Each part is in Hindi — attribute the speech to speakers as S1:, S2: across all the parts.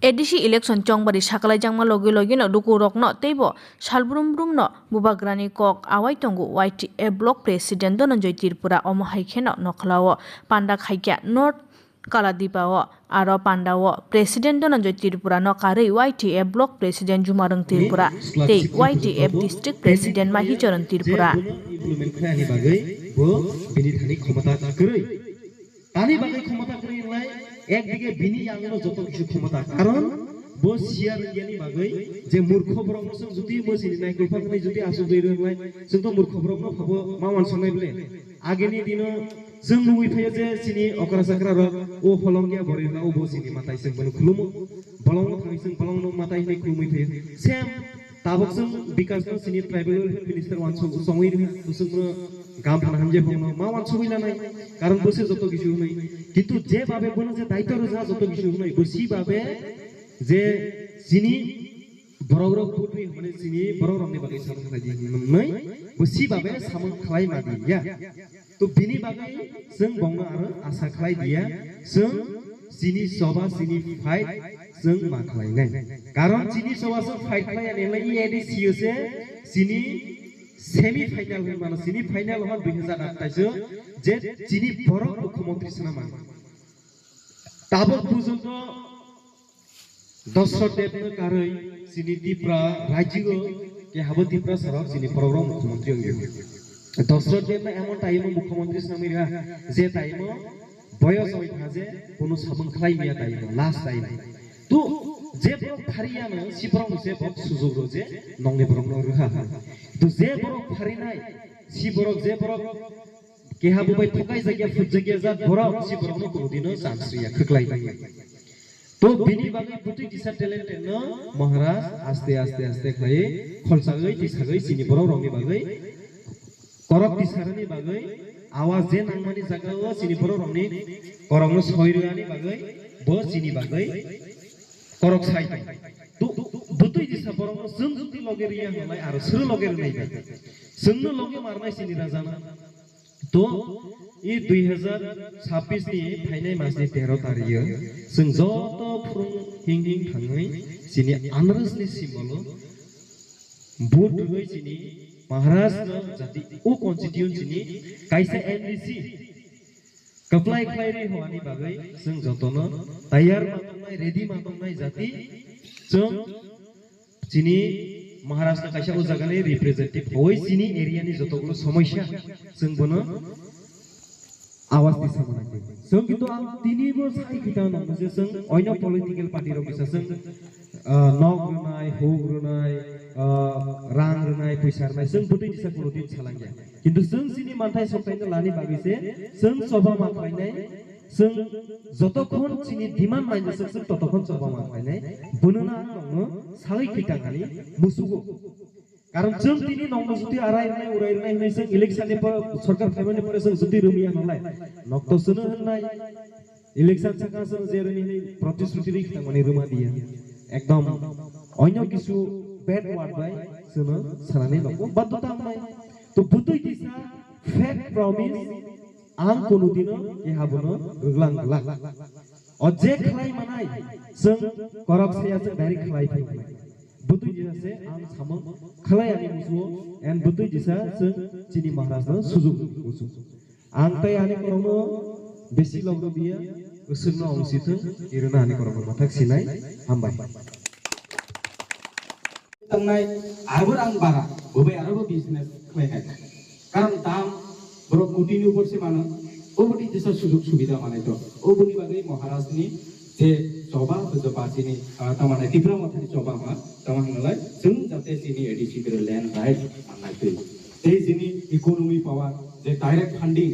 S1: ADC election chongbari sakalai jangma logi logi no duku rokno teibo salbrum brum no bubagrani kok awai tongu YTA block president Dhananjay Tripura omo haikheno nokhlao panda khaikya north Kaladipao aro pandao president Dhananjay Tripura no karei YTA block president Jumarang Tripura tei YTA district president Mahicharan Tripura
S2: implement khani bagai bo bini thani khomata korei tani bagai khomata korei lai একদিকে বিনি আঙ্গনো যত কিছু ক্ষমতা কারণ বো সিয়ার ইয়ানি বাগৈ যে মূর্খ ব্রহ্ম সং যদি মসিনি নাই গোপাকনি যদি আসুदै রংলাই जों তো মূর্খ ব্রহ্ম ভাবো মাওয়ান संनाय বলে আগেনি দিনো जों नुই फैयो जे सिनि अकरा साकरा र ओ हलंगिया बरिना ओ बो सिनि माताय जों बनो खुलुमो बलंनो थाङै जों बलंनो माताय नै खुलुमै फैयो सेम ताबक जों बिकास जों सिनि ट्राइबल मिनिस्टार वान संगै रे जों गाम थाना हमजे फंनो मावान सबिला নাই কারণ বসে যত কিছু নাই কিন্তু যে ভাবে বলে যে দায়িত্ব রোজা যত কিছু নাই বসি ভাবে যে যিনি বড় বড় পুরি মানে যিনি বড় রংনি বাকি সামন খাই নাই বসি ভাবে সামন খাই মাদি ইয়া তো বিনি বাকি जों বংনো আরো আশা খাই দিয়া जों যিনি সভা যিনি ফাইট जों मा খাই নাই কারণ যিনি সভা जों ফাইট খাই আনেলাই ইএডি সিওসে যিনি सेमी फाइनल होय माने सेमी फाइनल हन 2028 जो जे जिनि बर मुख्यमंत्री सनामा ताबक बुजंग दशरथ देवनो कारै जिनि दिप्रा राज्य के हाबो दिप्रा सरक जिनि परम मुख्यमंत्री होय दशरथ देवना एमन टाइम मुख्यमंत्री सनामिरा जे टाइम बयस होय थाजे कोनो साबन खाइ मिया टाइम लास्ट टाइम तो जे बर फारियानो सिब्रं जे बक सुजुग जे नंगनि बरंनो रहा तो जे बरक फारिनाय सि बरक जे बरक केहा बुबाय थकाय जायगा फुट जायगा जा बरक सि बरकनो कोदिनो सानस्रिया खख्लाय तो बिनि बागै बुतै दिसा टेलेन्टेड न महाराज आस्ते आस्ते आस्ते खाय खलसागै दिसागै सिनि बरक रंनि बागै करक दिसारनि बागै आवाज जे नांमानि जागाव सिनि बरक रंनि करंनो सयरआनि बागै ब सिनि बागै करक साइ तो बुतै दिसा बरकनो जों जुदि लगेरिया होनाय आरो सोर लगेर नै जोंनो लगे मारनाय सिनि राजाना तो इ 2026 नि फाइनाय मासनि 13 तारिखै जों जत फुरुं हिं हिं थाङै सिनि आनरसनि सिमबल भोट होय सिनि महाराष्ट्र जाति ओ कन्स्टिट्युएन्सिनि कायसा एनडीसी कप्लाय खायरि होवानि बागै जों जतनो तयार मातंनाय रेडी मातंनाय जाति जों जिनि महाराष्ट्र कायसा ओ जागानि रिप्रेजेन्टेटिभ होय जिनि एरियानि जतगुलो समस्या जों बनो आवाज दिसा मोनाखै जों किन्तु आं तिनिबो साइ खिथा नङो जे जों अन्य पलिटिकल पार्टी रं बिसा जों नग रुनाय होग रुनाय रां रुनाय पैसा रुनाय जों बुतै दिसा कोनो दिन सालांगिया किन्तु जों जिनि मानथाय सप्तायनो लानि बागैसे जों सभा माखायनाय जों जतखन जिनि डिमान्ड माइनो जों ततखन सभा माखायनाय बनोना नङो साइ खिथाङानि मुसुगो कारण जों दिनै नंगौ जुदि आरायनाय उरायनाय होनाय जों इलेक्शननि सरकार फायमानि परे जों जुदि रुमिया नलाय नक्तसनो होननाय इलेक्शन साका जों जेरनि प्रतिश्रुति रिखा माने रुमा दिया एकदम अन्य किछु बेड वार्ड बाय जों सानानै नंगौ बाध्यता नाय तो बुतै दिसा फेक प्रमिस आं कोनो दिनो एहाबनो रुगलांगला अजे खलाय मानाय जों करपसया जों डाइरेक्ट खलाय फैनाय बुतै दिसा से आं सामो खलायानि मुसुओ एन बुतै दिसा जों जिनि महाराजनो सुजुग मुसु आं ताय आनि करनो बेसि लग्न बिया गोसोनो अंसिथों इरना आनि करनो माथाक सिनाय हामबाय
S3: तंनाय आरो आं बारा बबे आरो बिजनेस खालायनाय कारण दाम बर कुटिनि उपरसे मानो ओबोदि दिसा सुजुग सुबिदा माने तो ओबोनि बागै महाराजनि जे सभा बजबासिनि तामाने तिब्रा मथानि सभा मा तामानलाय जों जाते सिनि एडिसी बिर लैंड राइट माननाय फै ते जिनि इकोनॉमी पावर जे डाइरेक्ट फंडिंग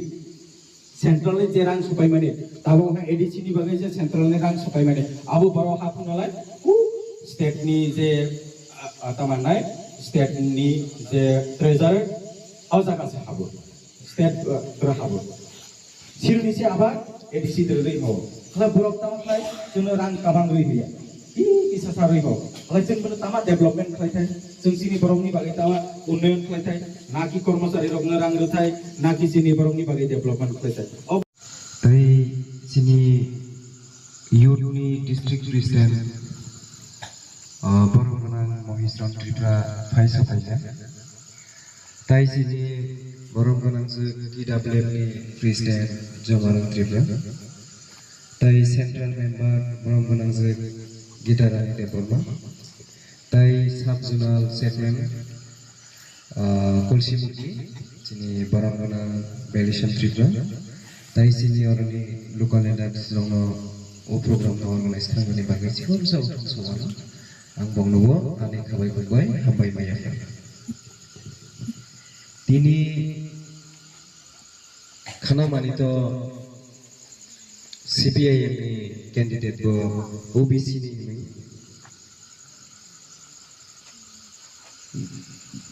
S3: सेंट्रल ने जे रां सपाय माने ताबो ना एडिसी नि बागै जे सेंट्रल ने रां सपाय माने आबो बर हाफुनालाय स्टेट नि जे तामानाय स्टेट नि जे ट्रेजर आजागासे हाबो स्टेट ग्र हाबो सिरनि से आबा एडिसी दरै हो खला बरक तामाय जोंनो रां काबां रै होया इ किसा सारै हो खला जों बनो तामा डेभलपमेन्ट खालायथाय जों सिनि बरकनि बागै तामा उन्नयन खालायथाय नाकि कर्मचारी रगनो रां रथाय नाकि सिनि बरकनि बागै डेभलपमेन्ट खालायथाय
S2: तै सिनि युथनि डिस्ट्रिक्ट प्रेसिडेन्ट बरमगोनां महिस्रम त्रिपुरा फाइसा फाइजा ताइसिनि बरमगोनांजो KWFनि प्रेसिडेन्ट जमारन त्रिपुरा ताइ सेन्ट्रेल मेम्बार बरमगोनांजो गिटारानि देबरमा ताइ साब जुनाल चेयारमेन कलसिमुखि जिनि बरमगोनां बेलिसन त्रिपुरा ताइ सिनियरनि लोकाल लिडार्स दङ ओ प्रग्राम अर्गानाइज खालामनायनि बागै सिखौ सावरायनो आं बावनोबो आनै खाबाय बुंबाय हामबाय मायाखै दिनै खानामानिथ' CPIM नि कैंडिडेटबो OBC नि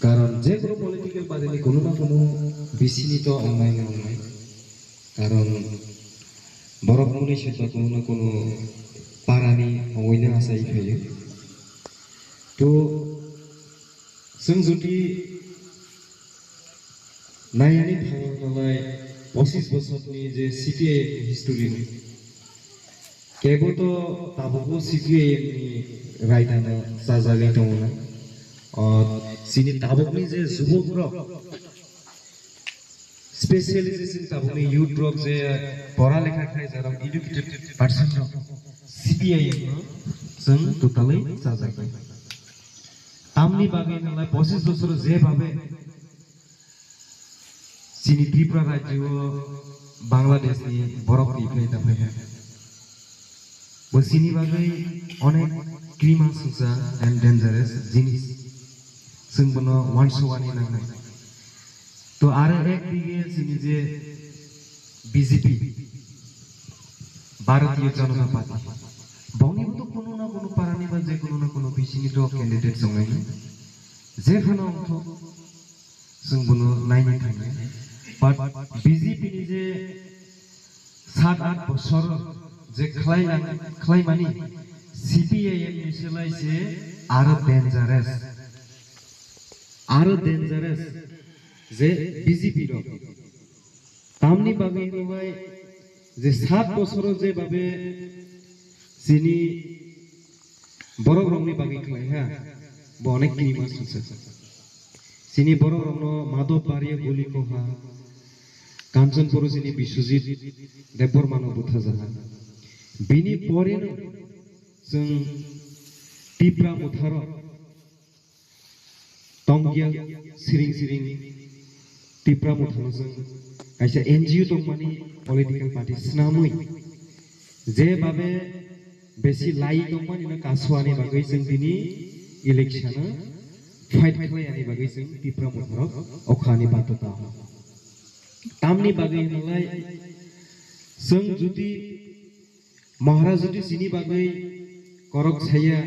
S2: कारण जे कोनो पॉलिटिकल पार्टी कोनो ना कोनो BC नि तो ऑनलाइन होनाय कारण बरफमुनि क्षेत्र कोनो ना कोनो पारानि अवैनो आसाय फैयो तो जों जुदि नायनानै थाङोब्लालाय 25 बोसोरनि जे CPIM हिस्टरि केबोथ' दाबो CPIM नि रायदानो जाजागै दङना सिनि दाबोनि जे जुबकरक स्पेशलाइजेशन दाबोनि युथ रक जे पढ़ा लेखा खाय जाराव एडुकेटेड पार्सन CPIM जों टोटालै जाजागै आमनि बागै नालाय 25 बोसोर जे भाबे सिनि त्रिपुरा राज्य बांलादेशनि बरफ निफ्राय दाफैनाय बसिनि बागै अनेक क्रिमासुसा एंड डेंजरस जिनिस जों बनो वानसवानि नांनाय तो आरो एक दिगे सिनि जे BJP भारतीय जनता पार्टी बावनिबो तो कोनो ना कोनो पारानि बा जे कोनो ना कोनो बिसिनि तो कैंडिडेट दंनाय जे खानो जों बनो नायनो थाङो but BJP नि जे 7-8 बोसोर जे खालायमानि CPIM नि सोलायसे आरो डेंजारास जे BJP रो तामनि बागै होबाय जे 7 बोसोर जे भाबे सिनि बरफ रंनि बागै खालाय हा बो अनेक क्रिमा सुनसे सिनि बरफ रंनो माधव बारिया गुलि कोहा कांचन परुसिनि बिश्वजित देबबर्मानो बुथा जाहा बिनि परेनो जों टिप्रा मुथारो तंगिया सिरिं टिप्रा मुथानो जों कायसे NGO दंमानि पलिटिकल पार्टी स्नामै जे बाबे बेसि लाई दंमानि ना कासवानि बागै जों दिनि इलेक्शन फाइट खालायनि बागै जों टिप्रा मुथारो अखानि बातता तामनि बागै नालाय जों जुदि महाराज जुदि सिनि बागै करक साया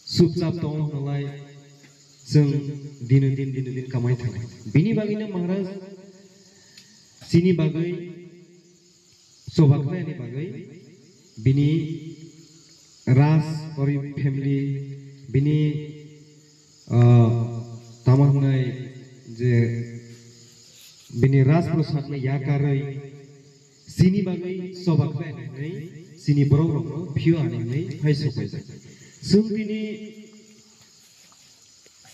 S2: सुपचाप दङ नालाय जों दिन कामाय थाङो बिनि बागैनो महाराज सिनि बागै सभाखलायनि बागै बिनि राज परि फेमिली बिनि तामांनाय जे बिनि राजप्रसाद ने याकारै सिनि बागै सभाखलायनानै सिनि बर'रावनो भिउ आनिनै फायसबाय जों दिनि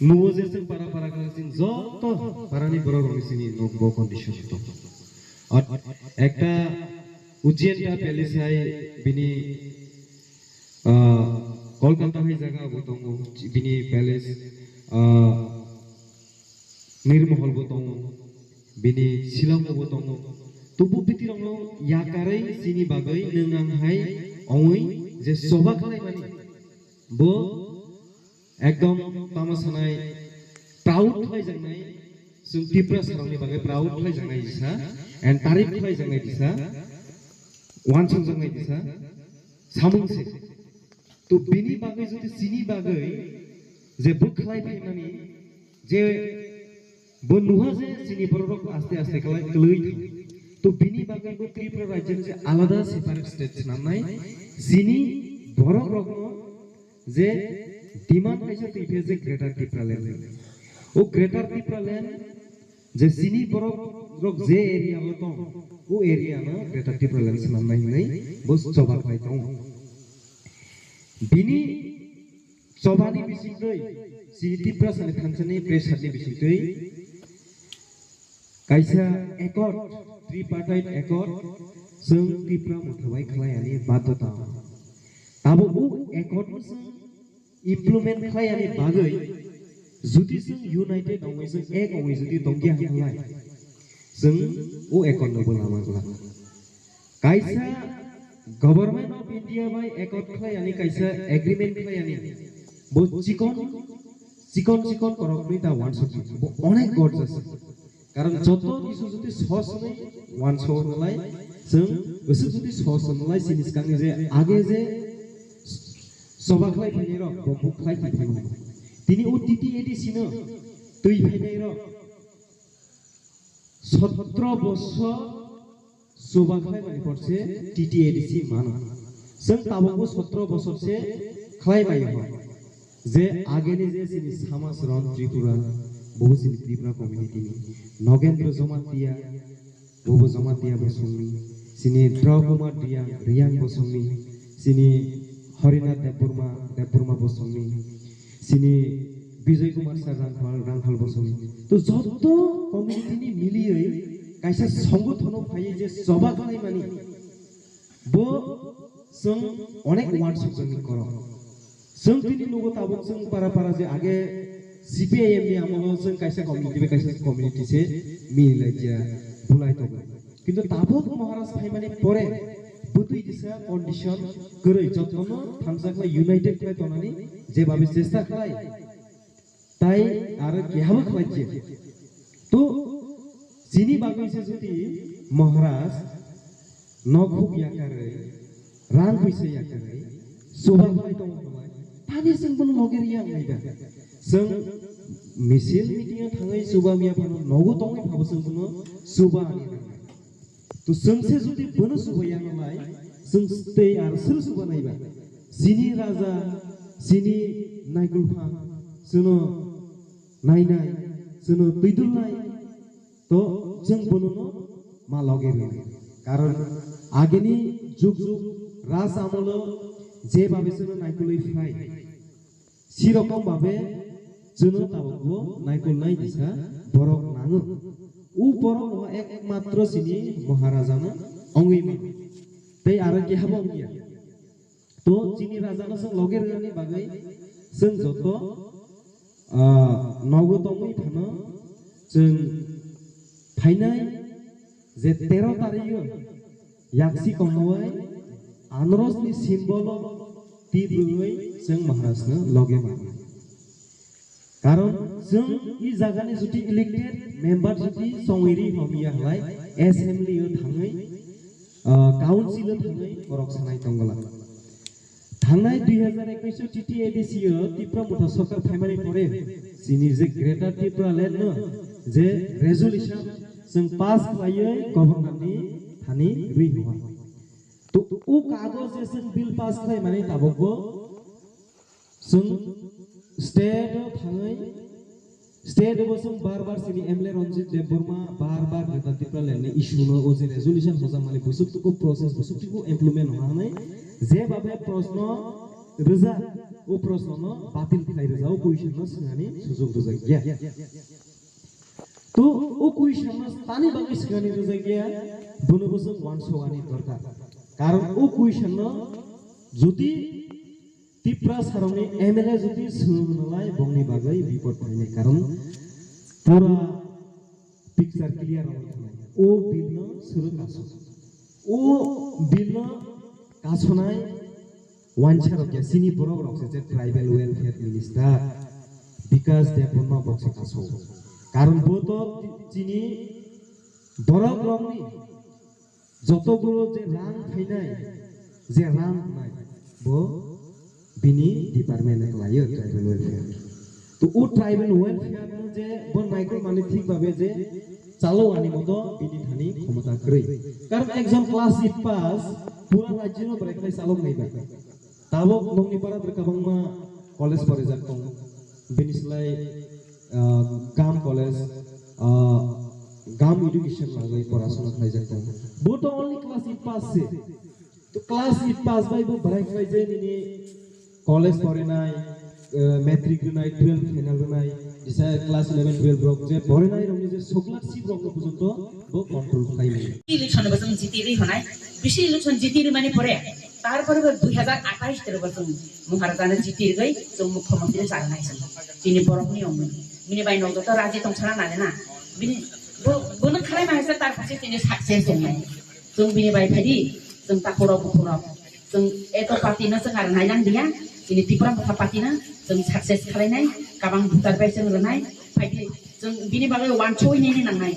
S2: नुवो जे जों पारा जों जत पारानि बर'रावनि सिनि नो कन्डिशन दं একটা उज्जैनटा पेलेसाय बिनि कलकाता हाय जागा दङ बिनि पेलेस निर्महलबो दङ बिनि शिलंबो दङ तबु बितिरावनो याकारै सिनि बागै नोंआंहाय अवै जे सभा खालायमानि बो एकदम तामासानाय प्राउड खालायजानाय जों त्रिपुरा सारावनि बागै प्राउड खालायजानाय दिसा एन्ड तारिफ खालायजानाय दिसा वानसन जानाय दिसा सामोंसे तो बिनि बागै जुदि सिनि बागै जे बो खालायफैनानै जे बो नुहा जे सिनि बर'रक आस्ते खालाय तो बिनि बागैबो त्रिपुरा राज्यनि जे आलादा सेपारेट स्टेट नामनाय सिनि बर'रक जे डिमांड खायसे तैफे जे ग्रेटर त्रिपुरा लैंड ओ ग्रेटर त्रिपुरा लैंड जे सिनि बर'रक जे एरिया ल दं ओ एरिया ना ग्रेटर त्रिपुरा लैंड नामनाय नै बो सभा खालाय दं बिनि Sobani bisingtoi siniti prasani thansani presatni bisingtoi kaisa accord tripartite accord जों त्रिपुरा मुथाबाय खालायनानै बाध्यता आबो उ accord जों इमप्लिमेन्ट खालायनानै बागै जुदि जों यूनाइटेड नङै जों एक नङै जुदि दंगिया खालाय जों उ accord नबो लामागला कायसा गभर्नमेंट ऑफ इंडिया बाय accord खालायनानै कायसा एग्रीमेंट खालायनानै बो चिकन करकनि दा वान सक अनेक गड्स আছে कारण যত কিছু যদি সহজ নাই ওয়ান শো নালাই जों गोसो जुदि सहज नालाय जिनिस गांनि जे आगे जे सभा खालाय फैनाय र बम्बु खालाय फैनाय दिनै उ TTADC नो दै फैनाय र 17 বছর सभा खालाय माने परसे TTADC मान जों ताबो 17 বছর से खालाय माय हो जे आगेनि जे जिनिस समाज रन त्रिपुरा बहु जिनिस त्रिपुरा कम्युनिटी नगेन्द्र जमातिया बहु Jamatia बसुंनि sini Drakumar Riang Bosongni, sini Harinath Deburma Bosongni, sini Bijay Kumar Sar Ranghal Bosongni. To joto community ni milioi kaisa সংগঠন ফাই যে সভা খালাই মানি bo जों अनेक वार्ड जों कर जों दिनै लोगो ताबो जों पारा जे आगे CPIM नि आमो जों कायसा कम्युनिटी से मिलाइया बुलाय तो কিন্তু তাবক মহারাজ ফাইমানি পরে বুতুই দিছা কন্ডিশন গरै যত্ন থামসাকলা ইউনাইটেড খাই তনানি যেভাবে চেষ্টা খাই তাই আর কেহাবো খাইছে তো যিনি বাগৈছে যদি মহারাজ নখুক ইয়াকারে রান পয়সা ইয়াকারে সভা খাই দङ नालाय तानि जों बन नगेरिया नायदा जों मिसिल मिटिं थाङै सुबा मिया फानो नगो दङै फाबो जों बन सुबा आनि तो जोंसे जुदि बनो सुबाया नालाय जों स्टे आरो सोर सुबा नायबा जिनि राजा जिनि नायगुलफां जोनो नायनाय जोनो दैदुलनाय तो जों बनो मा लगेरो कारण आगेनि जुग राज आमलो जे भाबे जोनो नायगुलै फाय सिरकम भाबे जोनो ताबो नायगुलनाय दिसा बरक नाङो उ बरक एकमात्र सिनि महाराजानो अंगैमा तै आरो केहाबो अंगिया तो जिनि राजानो जों लगेरनि बागै जों जत नगदमै फानो जों फाइनाय जे 13 तारिख याक्सि कमवाय आनरसनि सिम्बल तिब्रुयै जों महाराजनो लगेमा कारण जों इ जागानि जुदि इलेक्टेड मेम्बार जुदि संगिरि हमिया हलाय एसेम्बली थाङै काउन्सिल थाङै करक सानाय दंगला थांनाय 2021 TTADC त्रिपुरा मुथा सरकार फाइमारि परे जिनि जे ग्रेटर त्रिपुरा लेन्ड जे रेजोल्यूशन जों पास खालायै गभर्नरनि थानि रुइ हुआ तो उ कागज जे जों बिल पास खालाय माने ताबो जों स्टेट थाङै स्टेट बसं बार सिनि एमएलए रंजित देबबर्मा बार ग्रेटर त्रिपुरा लेन्ड इशुनो ओ जे रेजोल्यूशन हजां माने बुसुकटुकु प्रोसेस बुसुकटुकु इमप्लिमेन्ट होनानै जे भाबे प्रश्न रोजा ओ प्रश्न बातिल खाइ रोजाओ क्वेश्चन सोंनानै सुजुग रोजा गया तो ओ क्वेश्चन तानि बागै सोंनानै रोजा गया बनोबो जों वान सगानि दरकार कारण ओ क्वेश्चन जुदि त्रिपुरा सारंनि एमएलए जुदि सोंनालाय बंनि बागै बिपद फैनाय कारण पूरा पिक्चर क्लियर होनाय ओ बिलनो सोर कासो ओ बिलनो कासनाय वानचार के सिनि बरक रक्से जे ट्राइबल वेलफेयर मिनिस्टार विकास देबबर्मा बक्से कासो कारण बोतो जिनि बरक रंनि जतगुरो जे रां फैनाय जे रां नाय बो बिनि डिपार्टमेन्ट लायो ट्राइबल वेलफेयर तो उ ट्राइबल वेलफेयर जे बन नायको माने ठीक भाबे जे चालो आनि मतो बिनि थानि क्षमता गरै कारण एग्जाम क्लास 8 पास पूरा राज्यनो बरेखै चालो नायबा ताबो नंनि पारा बरकाबंमा कलेज परे जाकं बेनिसलाय गाम कलेज गाम एजुकेशन लागै परासना खाय जाकं बोट ओनली क्लास 8 पास से तो क्लास 8 पास बाय बो बरेखै जे निनि कॉलेज पढ़े नाय मेट्रिक होनाय 12 फाइनाल होनाय दिसा क्लास 11 12 रक जे बरेनाय रंनि जे सगलासि रंग পর্যন্ত বো কন্ট্রোল খাইবে
S4: ইলেকশন বছর জিতিরি হনাই বেশি ইলেকশন জিতিরি মানে পরে তারপরে 2028 তের বছর মহারাজানে জিতির গই जों মুখ্যমন্ত্রী জানাই তিনি বরফনি অমন মিনি বাই নগদ রাজি তংছানা নানে না বিনি বন খালাই মাইসা তার কাছে তিনি সাকসেস জংনাই जों বিনি বাই ফাইদি जों তাকরব বুখরব जों এত পার্টিনা जों আর নাইলান দিয়া তিনি ত্রিপুরা মুখা পার্টিনা जों সাকসেস খালাইনাই কাবাং ভুটার বাই जों রনাই ফাইদি जों বিনি বাগে 1 চই নেনি নাंनाय